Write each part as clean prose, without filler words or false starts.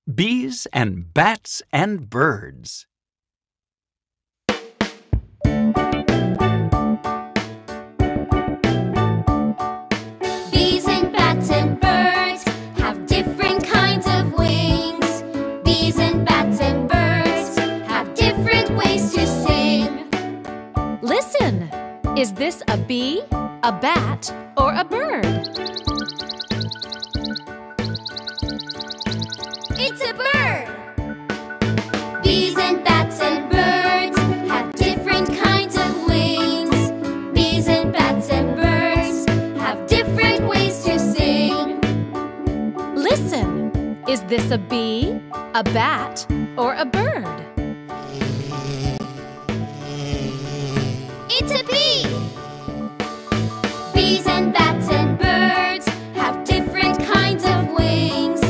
Bees and bats and birds. Bees and bats and birds have different kinds of wings. Bees and bats and birds have different ways to sing. Listen! Is this a bee, a bat, or a bird? It's a bird! Bees and bats and birds have different kinds of wings. Bees and bats and birds have different ways to sing. Listen! Is this a bee, a bat, or a bird? It's a bee! Bees and bats and birds have different kinds of wings.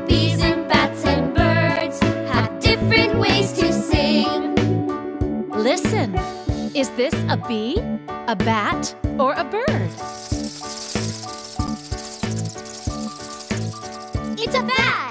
Bees and bats and birds have different ways to sing. Listen! Is this a bee, a bat, or a bird? It's a bat!